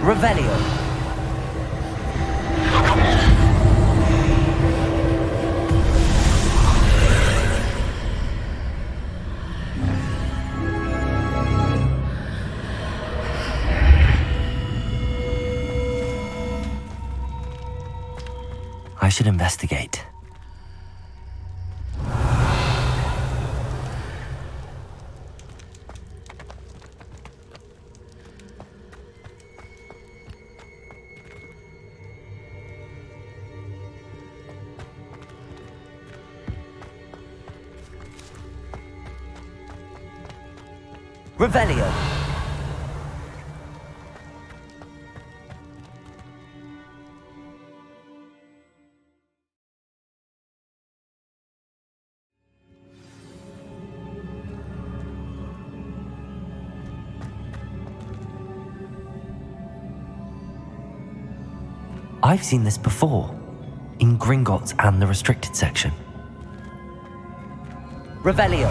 Revelio. I should investigate. Revelio. I've seen this before, in Gringotts and the restricted section. Revelio.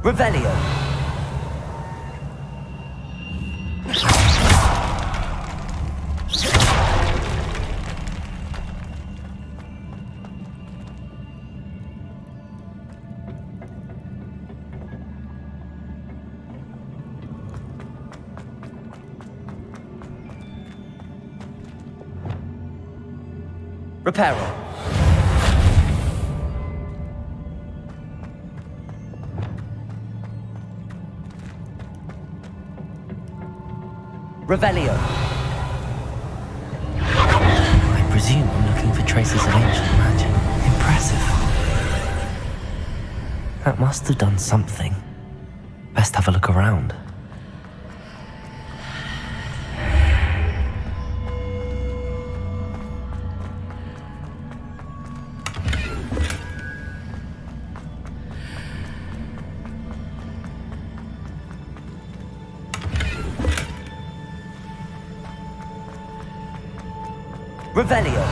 Revelio. Reparo. Revelio. I presume I'm looking for traces of ancient magic. Impressive. That must have done something. Best have a look around. Revelio.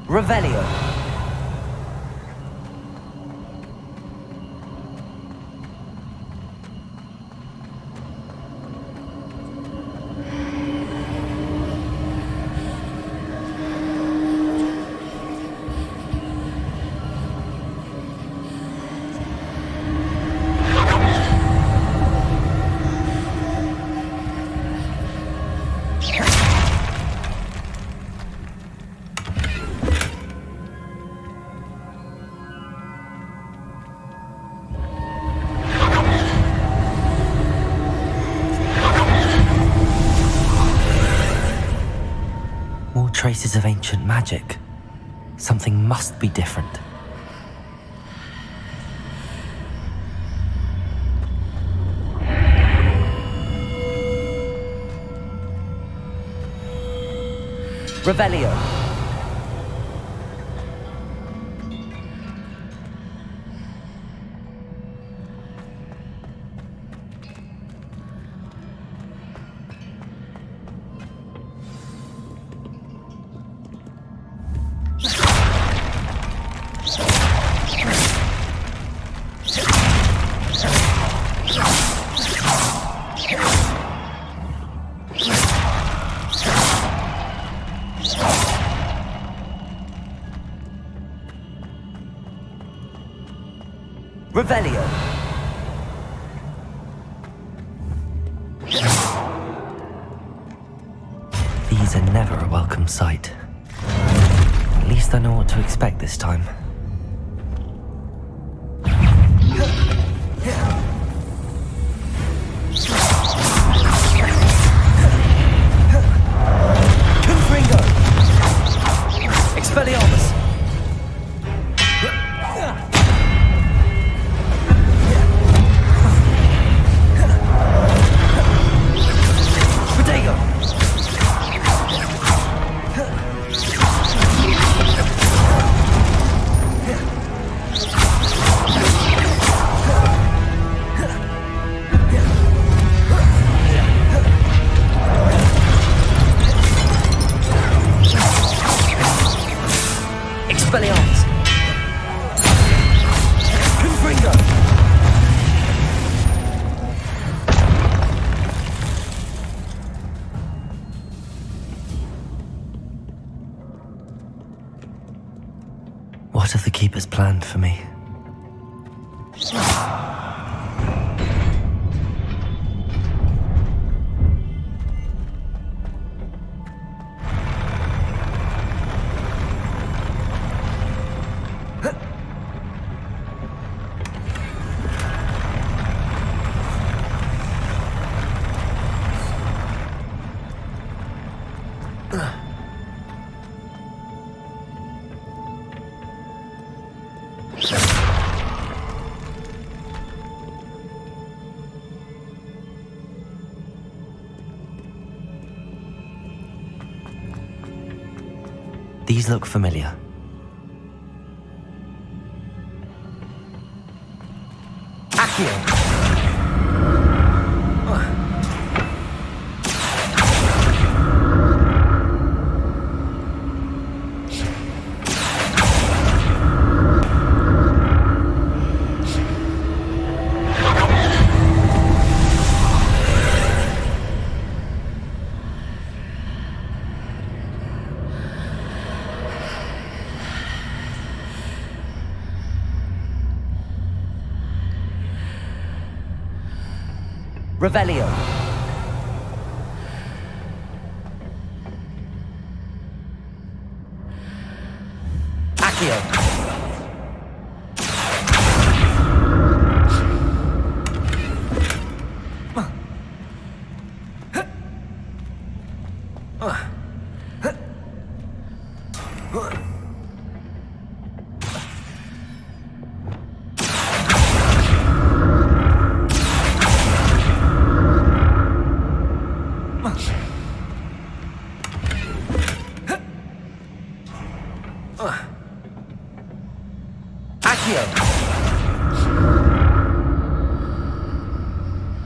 Revelio. Traces of ancient magic. Something must be different. Revelio. Revelio. never a welcome sight. At least I know what to expect this time. Confringo! Expelliarmus! Expelliarmus! Confringo! What have the Keepers planned for me? These look familiar. Accio! Revelio. Accio.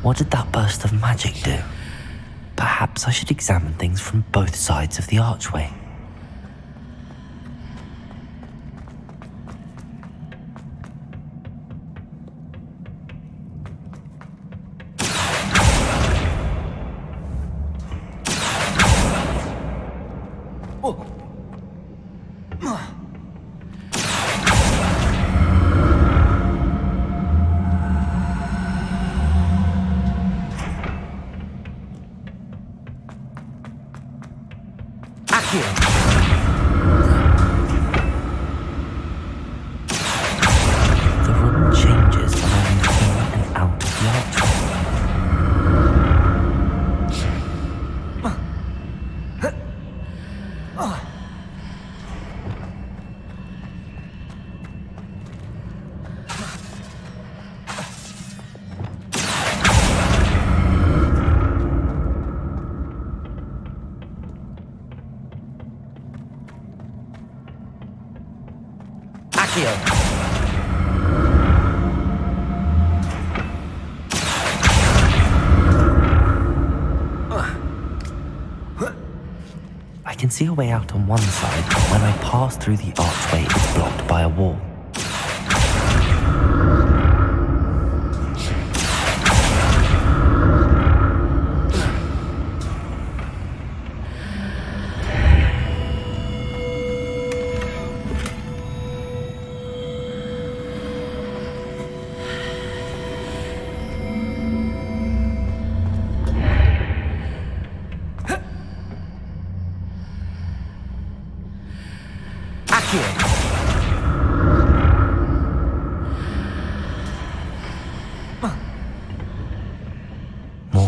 What did that burst of magic do? Perhaps I should examine things from both sides of the archway. The room changes when I'm in and out of the archway. I can see a way out on one side. When I pass through the archway, it's blocked by a wall.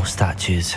more statues.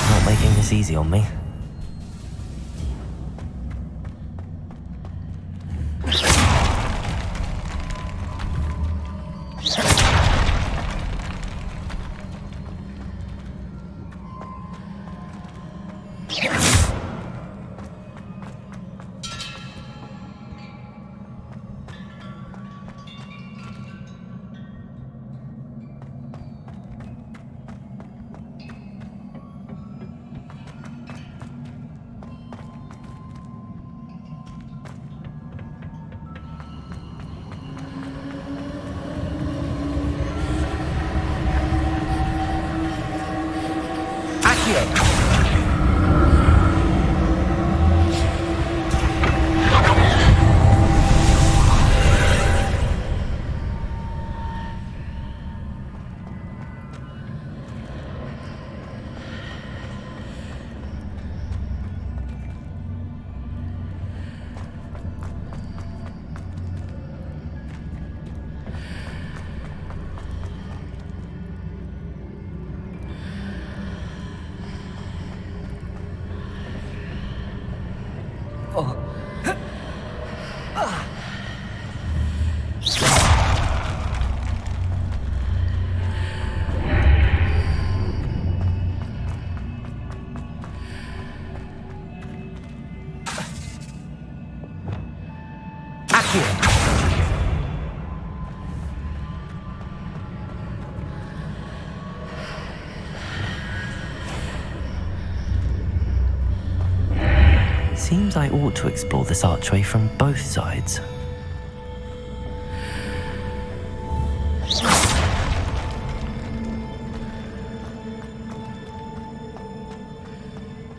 Not making this easy on me. Seems I ought to explore this archway from both sides.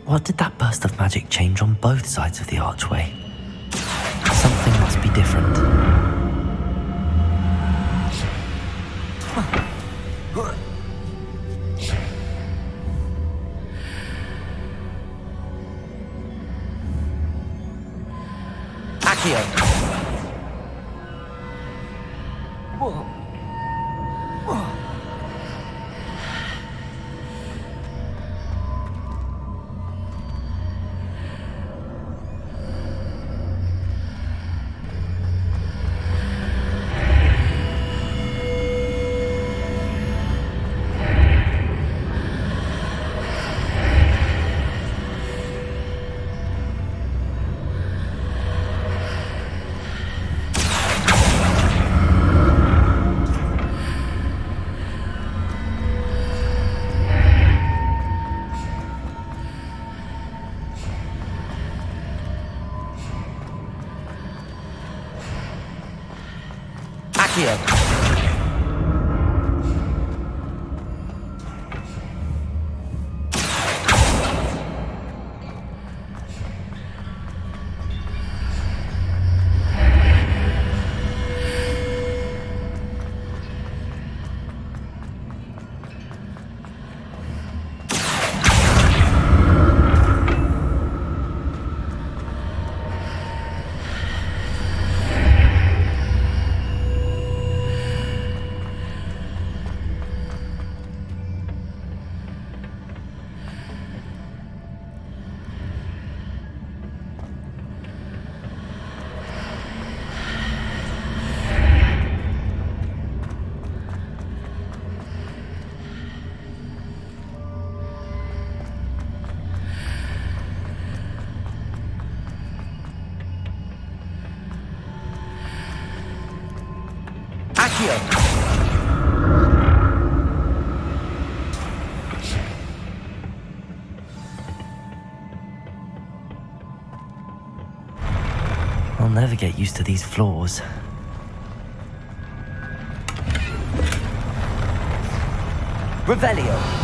What did that burst of magic change on both sides of the archway? Something must be different. Accio. I'll never get used to these floors. Revelio.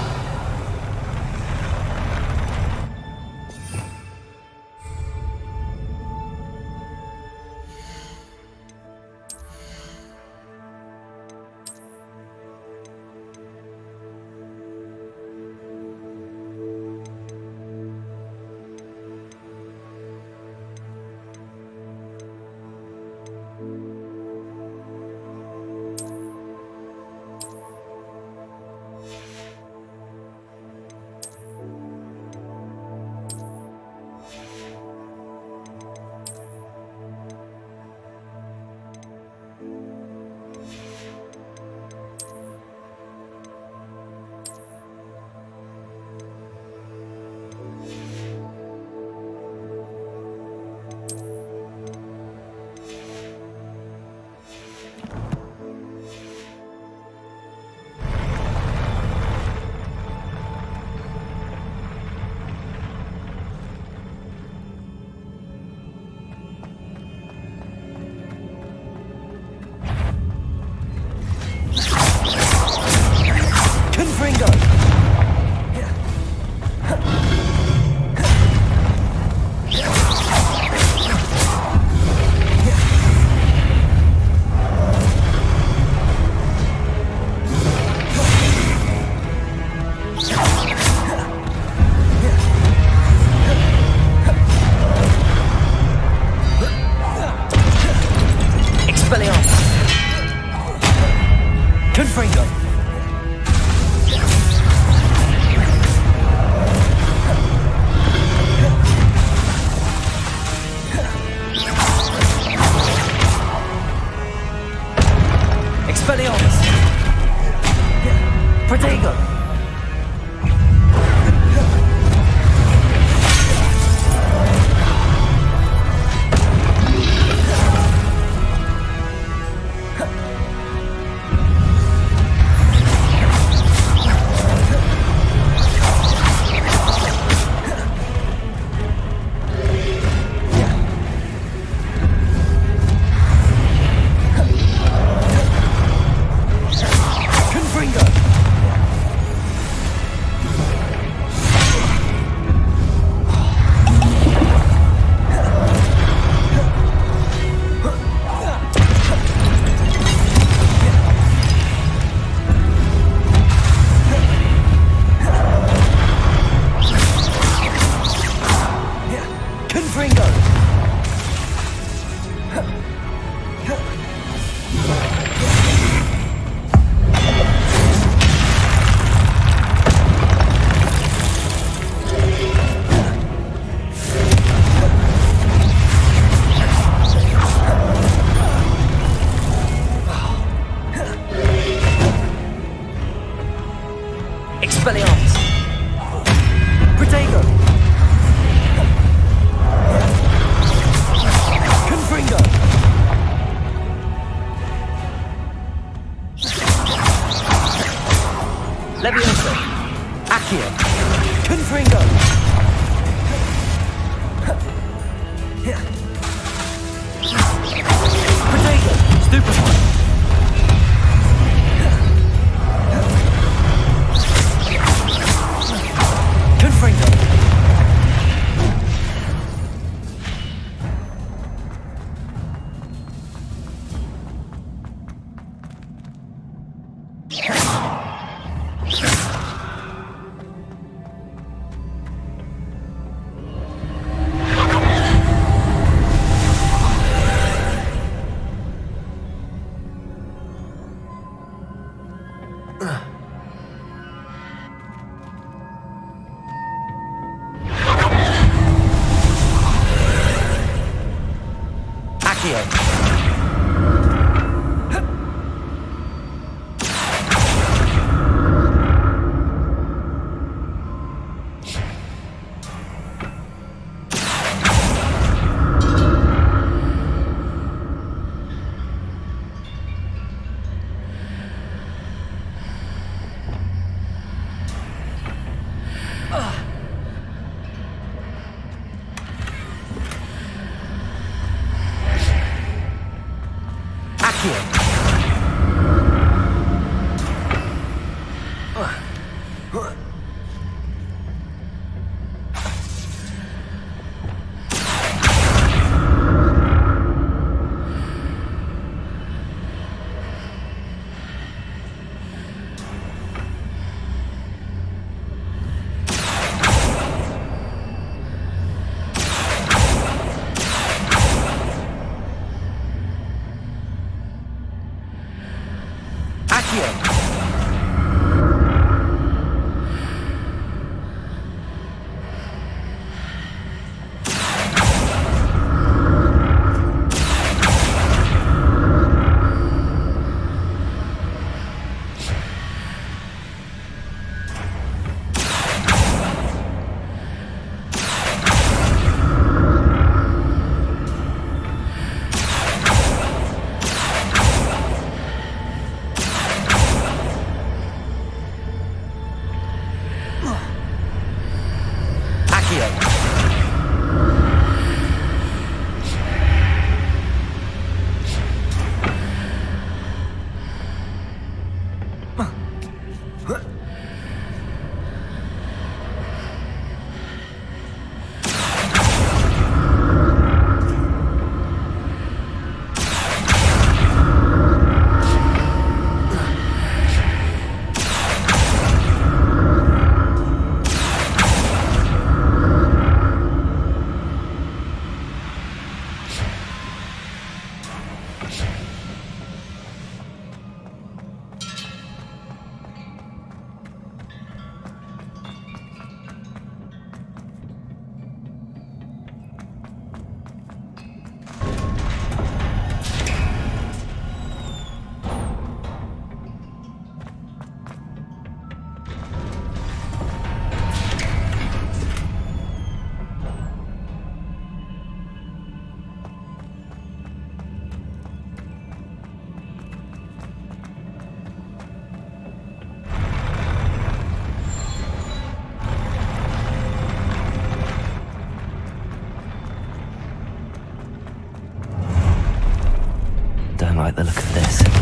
Accio. Don't like the look of this.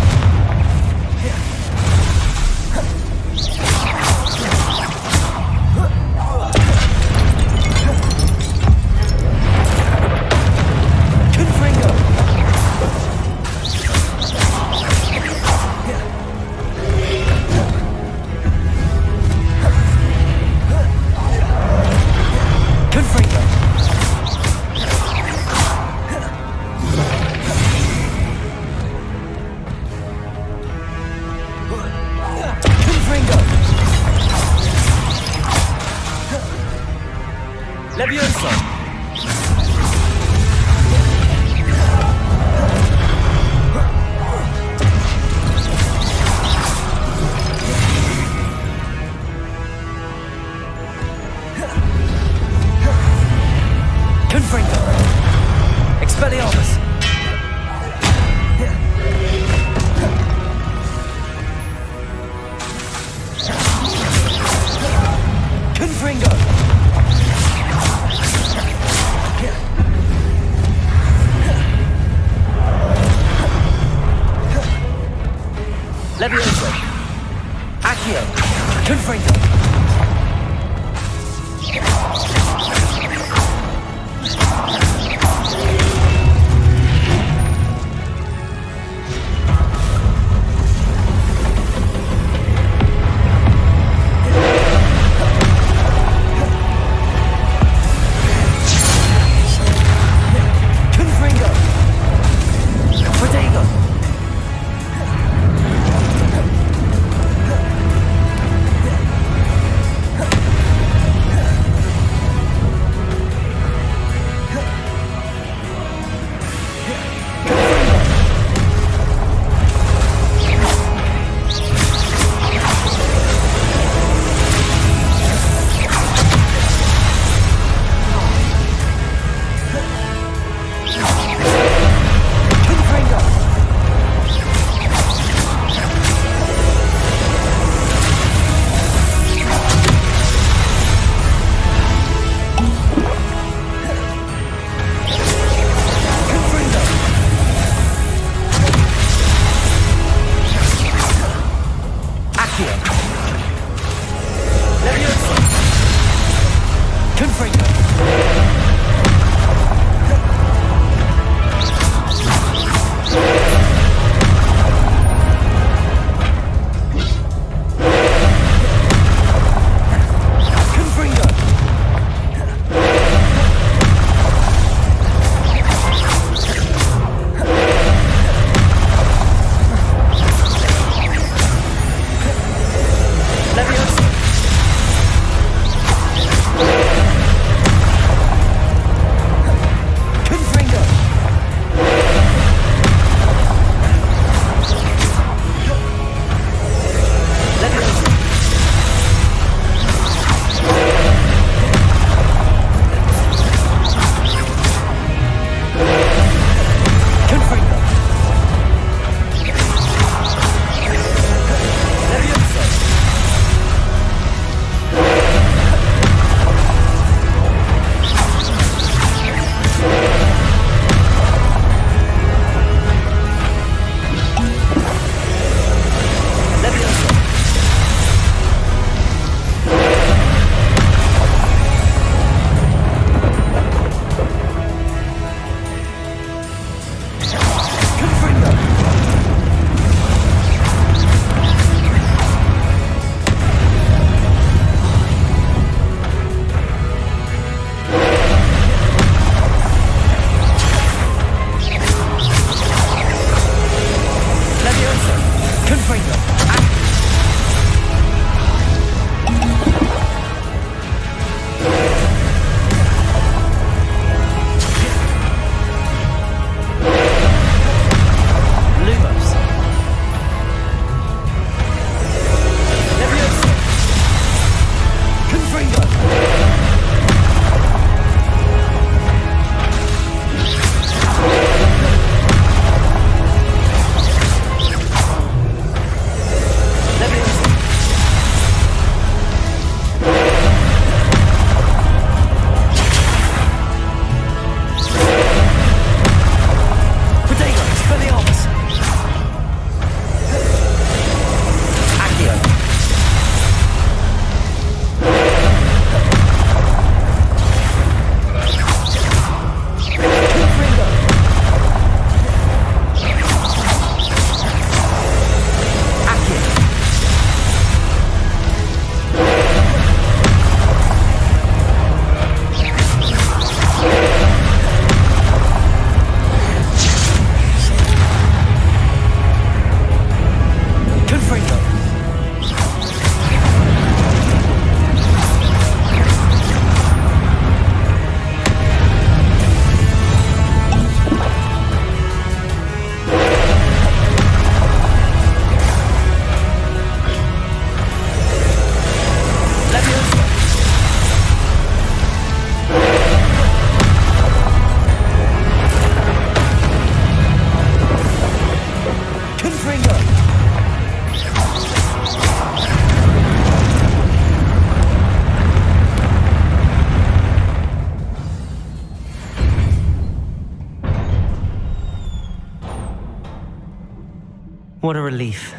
What a relief.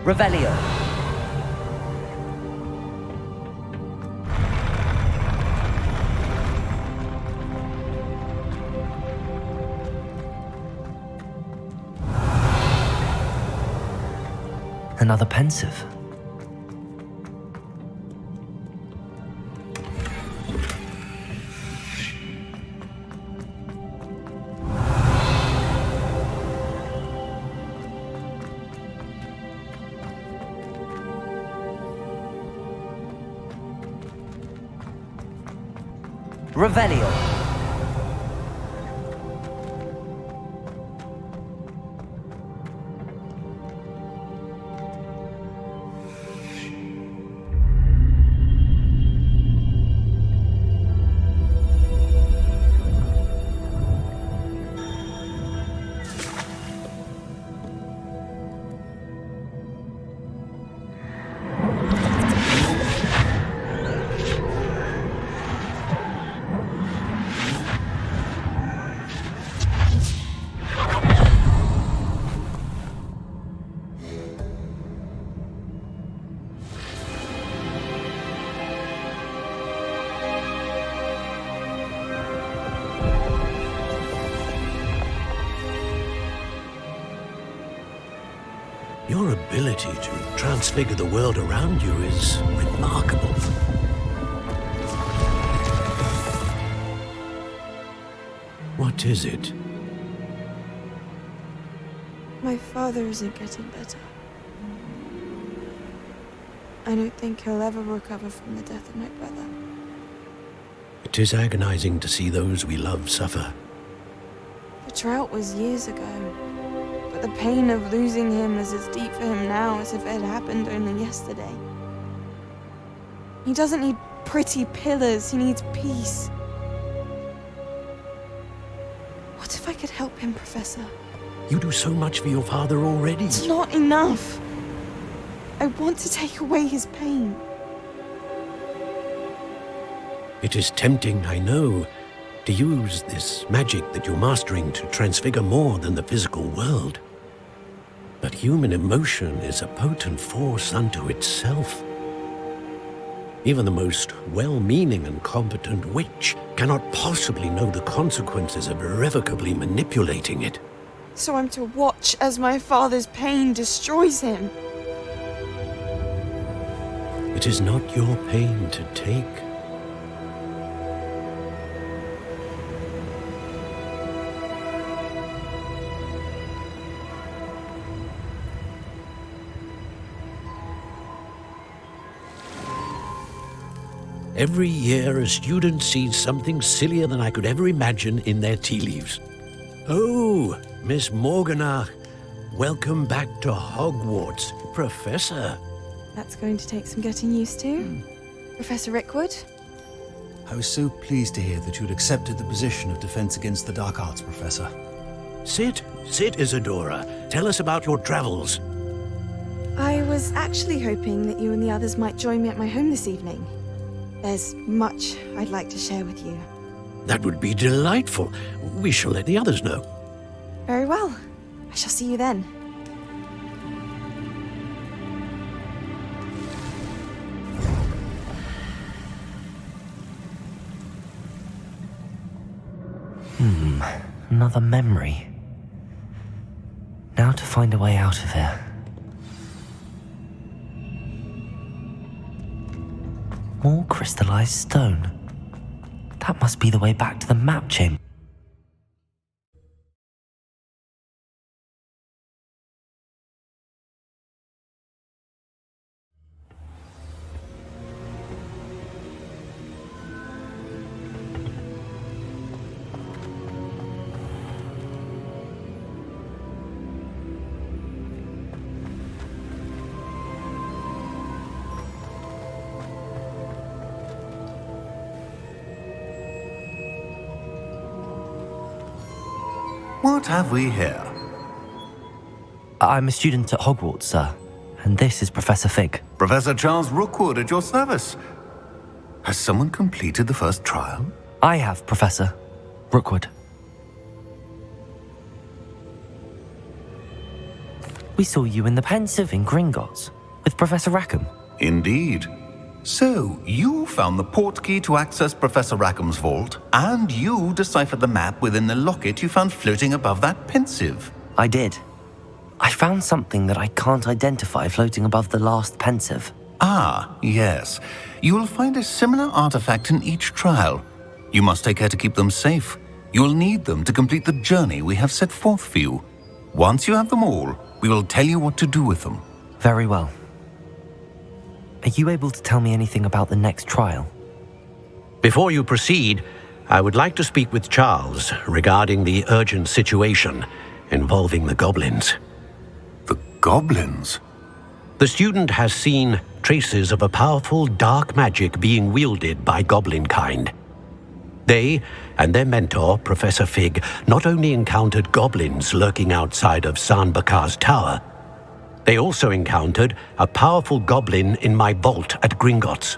Revelio. Another pensive. Revelio. Your ability to transfigure the world around you is remarkable. What is it? My father isn't getting better. I don't think he'll ever recover from the death of my brother. It is agonizing to see those we love suffer. The drought was years ago, but the pain of losing him is as deep for him now as if it had happened only yesterday. He doesn't need pretty pillars, he needs peace. What if I could help him, Professor? You do so much for your father already. It's not enough. I want to take away his pain. It is tempting, I know, to use this magic that you're mastering to transfigure more than the physical world. But human emotion is a potent force unto itself. Even the most well-meaning and competent witch cannot possibly know the consequences of irrevocably manipulating it. So I'm to watch as my father's pain destroys him. It is not your pain to take. Every year, a student sees something sillier than I could ever imagine in their tea leaves. Oh, Miss Morganach, welcome back to Hogwarts, Professor. That's going to take some getting used to. Professor Rickwood? I was so pleased to hear that you'd accepted the position of Defense Against the Dark Arts, Professor. Sit, Isadora. Tell us about your travels. I was actually hoping that you and the others might join me at my home this evening. There's much I'd like to share with you. That would be delightful. We shall let the others know. Very well. I shall see you then. Another memory. Now to find a way out of here. More crystallized stone. That must be the way back to the map chamber. What have we here? I'm a student at Hogwarts, sir. And this is Professor Fig. Professor Charles Rookwood at your service. Has someone completed the first trial? I have, Professor Rookwood. We saw you in the Pensive in Gringotts with Professor Rackham. Indeed. So, you found the portkey to access Professor Rackham's vault, and you deciphered the map within the locket you found floating above that Pensive. I did. I found something that I can't identify floating above the last Pensive. Ah, yes. You will find a similar artifact in each trial. You must take care to keep them safe. You will need them to complete the journey we have set forth for you. Once you have them all, we will tell you what to do with them. Very well. Are you able to tell me anything about the next trial? Before you proceed, I would like to speak with Charles regarding the urgent situation involving the goblins. The goblins? The student has seen traces of a powerful dark magic being wielded by goblin kind. They and their mentor, Professor Fig, not only encountered goblins lurking outside of San Bakar's tower, they also encountered a powerful goblin in my vault at Gringotts.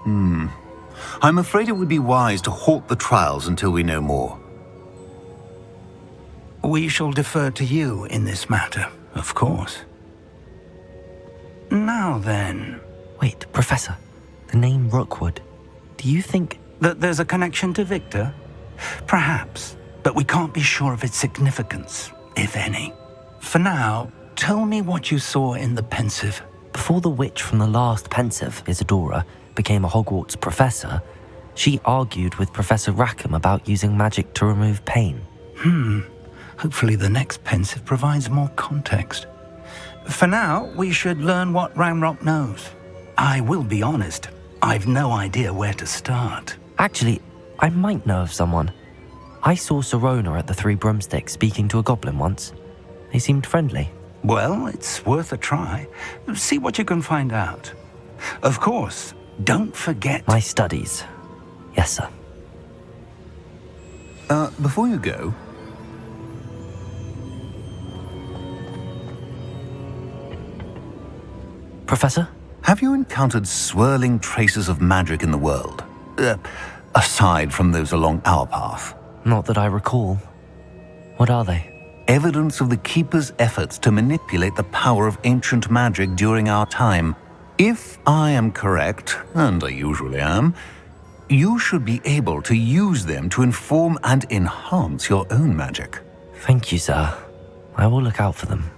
I'm afraid it would be wise to halt the trials until we know more. We shall defer to you in this matter, of course. Now then... Wait, Professor. The name Rookwood. Do you think... that there's a connection to Victor? Perhaps, but we can't be sure of its significance, if any. For now, tell me what you saw in the Pensive. Before the witch from the last Pensive, Isadora, became a Hogwarts professor, she argued with Professor Rackham about using magic to remove pain. Hopefully the next Pensive provides more context. For now, we should learn what Ramrock knows. I will be honest, I've no idea where to start. Actually, I might know of someone. I saw Serona at the Three Broomsticks speaking to a goblin once. They seemed friendly. Well, it's worth a try. See what you can find out. Of course, don't forget... My studies. Yes, sir. Before you go... Professor? Have you encountered swirling traces of magic in the world? Aside from those along our path? Not that I recall. What are they? Evidence of the Keeper's efforts to manipulate the power of ancient magic during our time. If I am correct, and I usually am, you should be able to use them to inform and enhance your own magic. Thank you, sir. I will look out for them.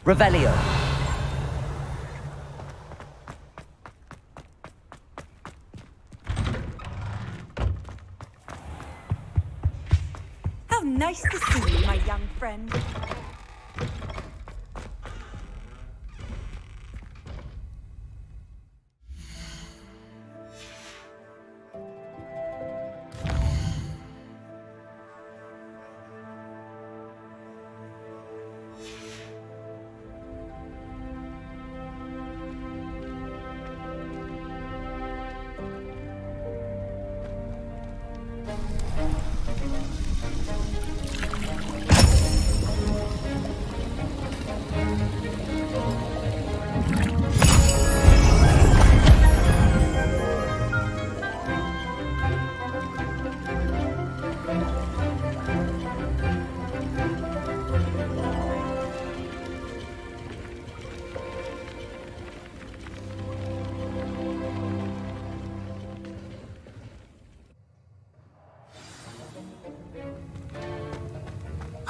Revelio. How nice to see you, my young friend.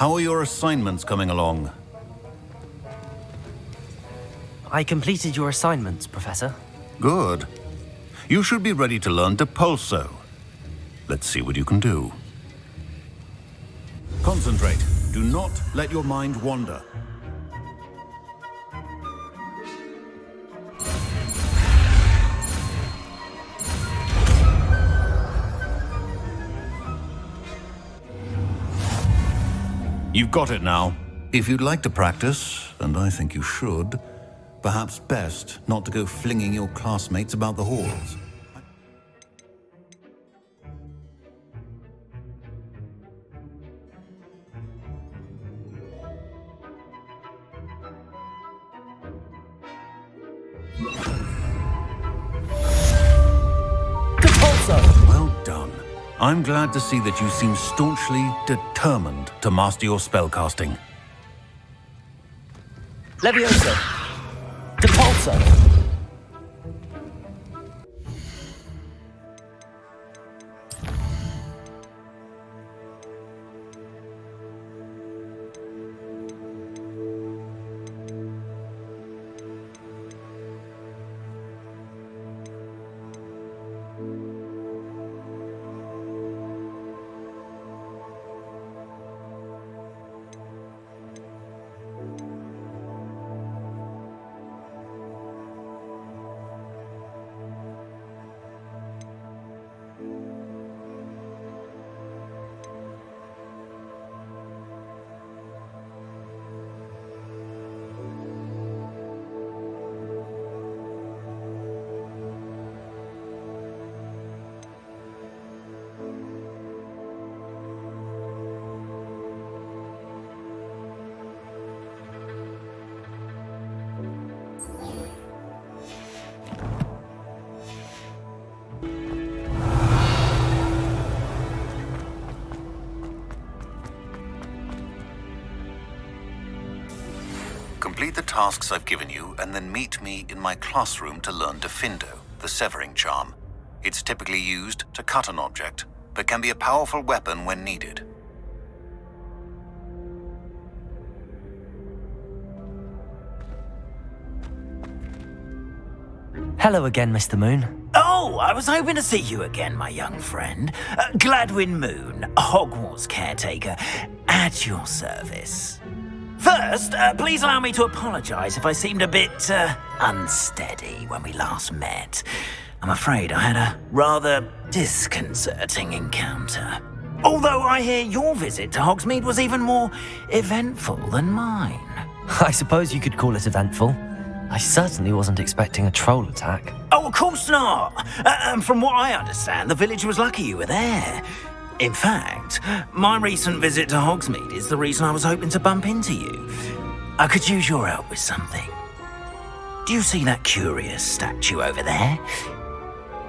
How are your assignments coming along? I completed your assignments, Professor. Good. You should be ready to learn Depulso. Let's see what you can do. Concentrate. Do not let your mind wander. You've got it now. If you'd like to practice, and I think you should, perhaps best not to go flinging your classmates about the halls. Well done. I'm glad to see that you seem staunchly determined to master your spellcasting. Levioso. Depulso. Complete the tasks I've given you, and then meet me in my classroom to learn Defindo, the severing charm. It's typically used to cut an object, but can be a powerful weapon when needed. Hello again, Mr. Moon. Oh, I was hoping to see you again, my young friend. Gladwin Moon, Hogwarts caretaker, at your service. First, please allow me to apologize if I seemed a bit unsteady when we last met. I'm afraid I had a rather disconcerting encounter. Although I hear your visit to Hogsmeade was even more eventful than mine. I suppose you could call it eventful. I certainly wasn't expecting a troll attack. Oh, of course not. And from what I understand, the village was lucky you were there. In fact, my recent visit to Hogsmeade is the reason I was hoping to bump into you. I could use your help with something. Do you see that curious statue over there?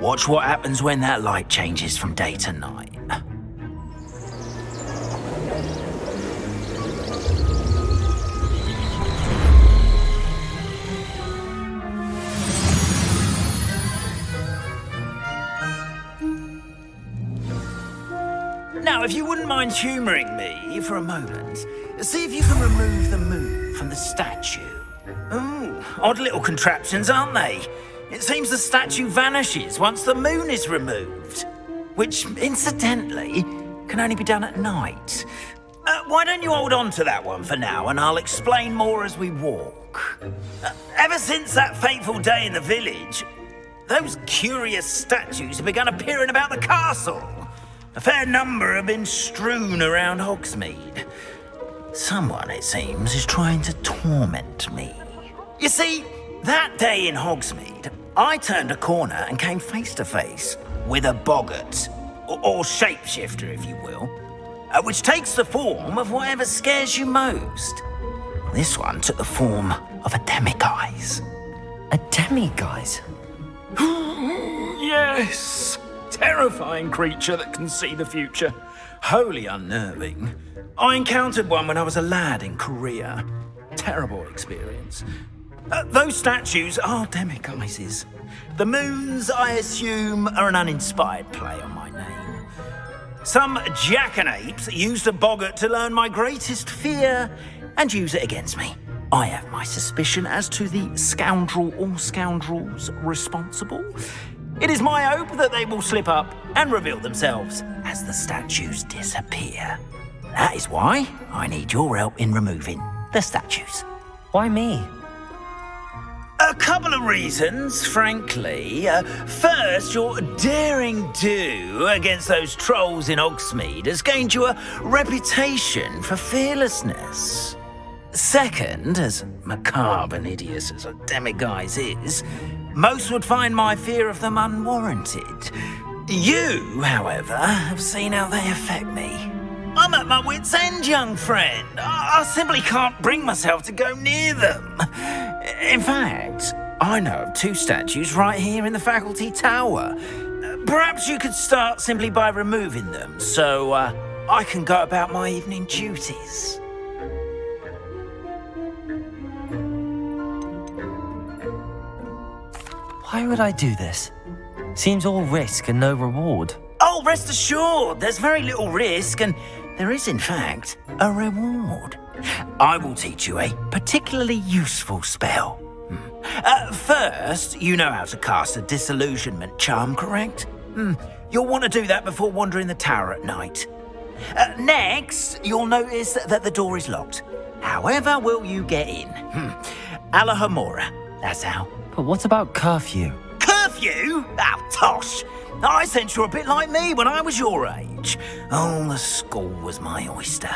Watch what happens when that light changes from day to night. Now, if you wouldn't mind humouring me for a moment, see if you can remove the moon from the statue. Ooh, odd little contraptions, aren't they? It seems the statue vanishes once the moon is removed, which, incidentally, can only be done at night. Why don't you hold on to that one for now, and I'll explain more as we walk. Ever since that fateful day in the village, those curious statues have begun appearing about the castle. A fair number have been strewn around Hogsmeade. Someone, it seems, is trying to torment me. You see, that day in Hogsmeade, I turned a corner and came face to face with a boggart, or shapeshifter, if you will, which takes the form of whatever scares you most. This one took the form of a demiguise. A demiguise? Yes! Terrifying creature that can see the future. Wholly unnerving. I encountered one when I was a lad in Korea. Terrible experience. Those statues are demiguises. The moons, I assume, are an uninspired play on my name. Some jackanapes used a boggart to learn my greatest fear and use it against me. I have my suspicion as to the scoundrel or scoundrels responsible. It is my hope that they will slip up and reveal themselves as the statues disappear. That is why I need your help in removing the statues. Why me? A couple of reasons, frankly. First, your daring do against those trolls in Hogsmeade has gained you a reputation for fearlessness. Second, as macabre and hideous as a demiguise is, most would find my fear of them unwarranted. You, however, have seen how they affect me. I'm at my wit's end, young friend. I simply can't bring myself to go near them. In fact, I know of 2 statues right here in the faculty tower. Perhaps you could start simply by removing them so I can go about my evening duties. Why would I do this? Seems all risk and no reward. Oh, rest assured, there's very little risk, and there is, in fact, a reward. I will teach you a particularly useful spell. First, you know how to cast a disillusionment charm, correct? You'll want to do that before wandering the tower at night. Next, you'll notice that the door is locked. However will you get in? Alahomora, that's how. But what about curfew? Curfew? Oh, tosh. I sense you're a bit like me when I was your age. Oh, the school was my oyster.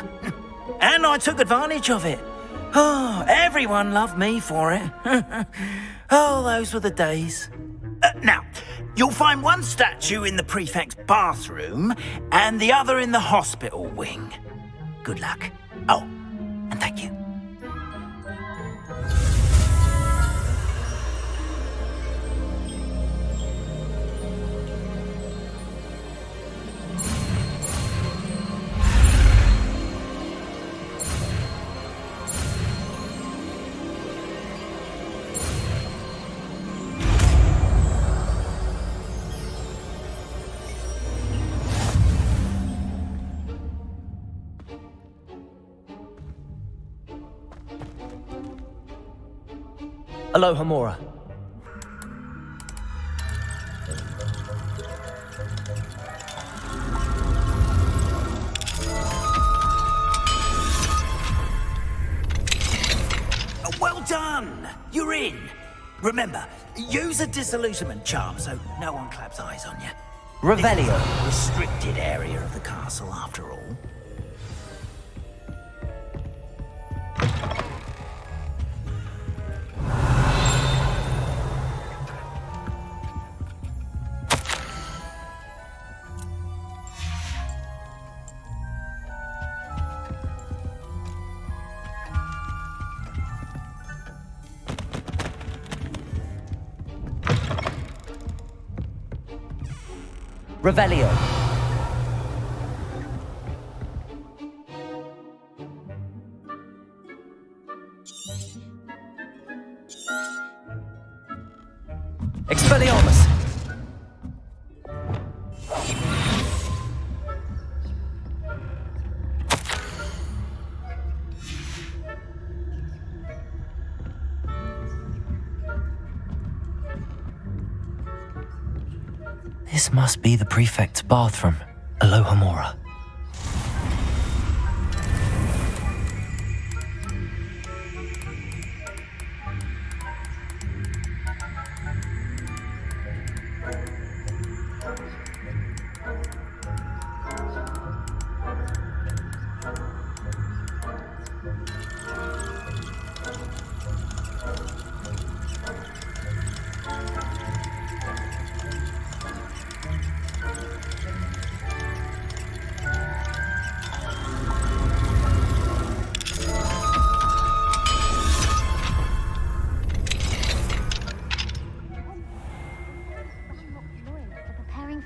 And I took advantage of it. Oh, everyone loved me for it. Oh, those were the days. Now, you'll find one statue in the prefect's bathroom and the other in the hospital wing. Good luck. Oh, and thank you. Alohomora. Well done! You're in. Remember, use a disillusionment charm so no one claps eyes on you. Revelio. Restricted area of the castle, after all. Revelio. Expelliarmus. This must be the prefect's bathroom. Alohomora.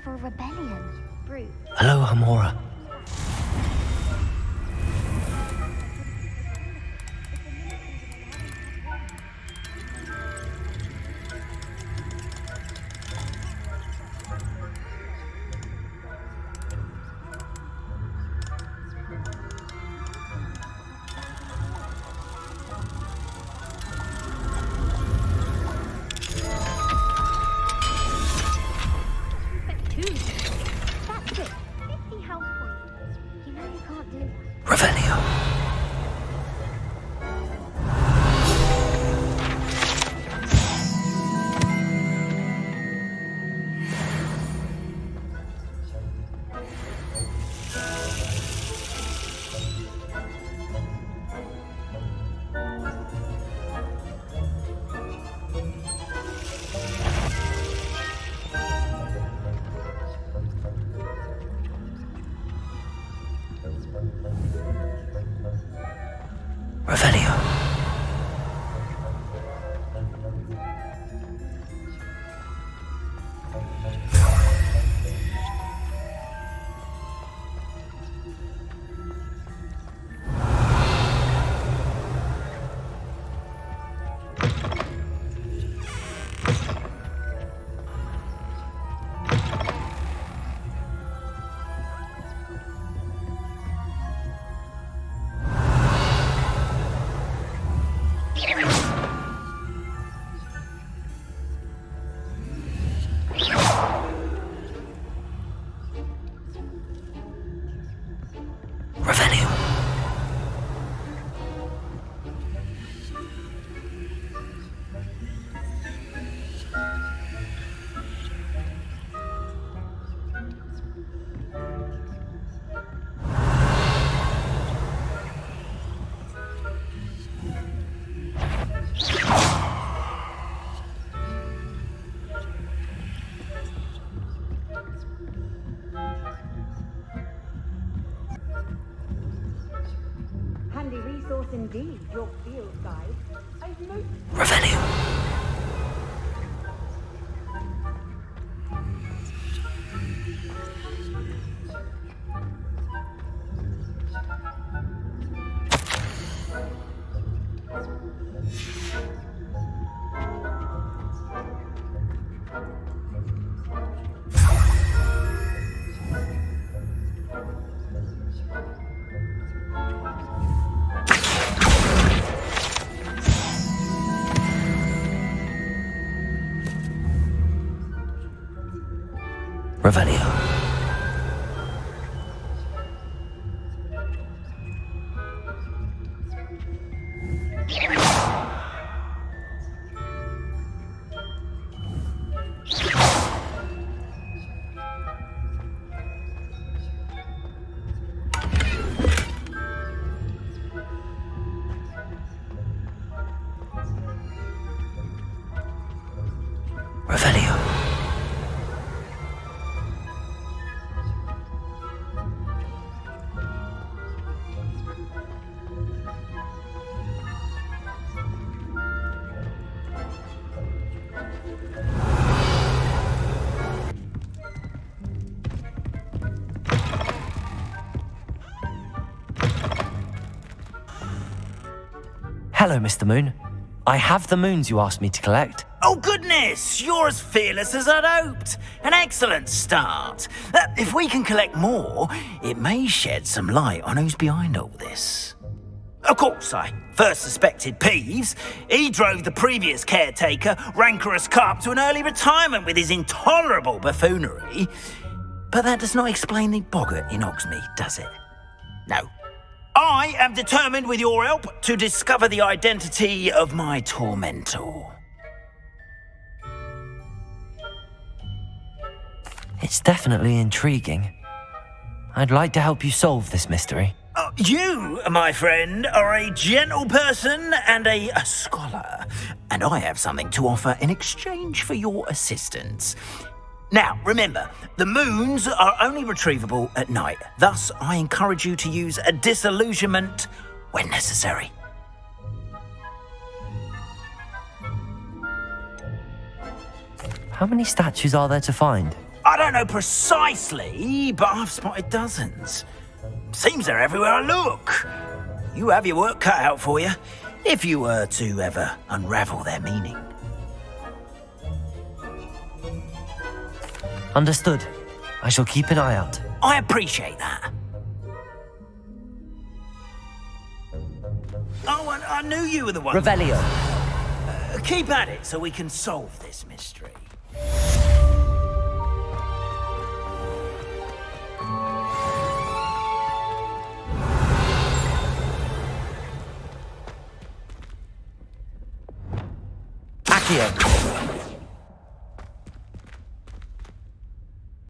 For rebellion. Brute. Alohomora. Revelio. Revelio. Handy resource indeed, your field guide. I've noticed. Revelio. Revelio. Revelio. Hello, Mr. Moon. I have the moons you asked me to collect. Oh, goodness! You're as fearless as I'd hoped. An excellent start. If we can collect more, it may shed some light on who's behind all this. Of course, I first suspected Peeves. He drove the previous caretaker, Rancorous Carp, to an early retirement with his intolerable buffoonery. But that does not explain the boggart in Hogsmeade, does it? No. I am determined, with your help, to discover the identity of my tormentor. It's definitely intriguing. I'd like to help you solve this mystery. You, my friend, are a gentle person and a scholar, and I have something to offer in exchange for your assistance. Now, remember, the moons are only retrievable at night. Thus, I encourage you to use a disillusionment when necessary. How many statues are there to find? I don't know precisely, but I've spotted dozens. Seems they're everywhere I look. You have your work cut out for you, if you were to ever unravel their meaning. Understood. I shall keep an eye out. I appreciate that. Oh, I knew you were the one. Revelio. Keep at it so we can solve this mystery. Accio.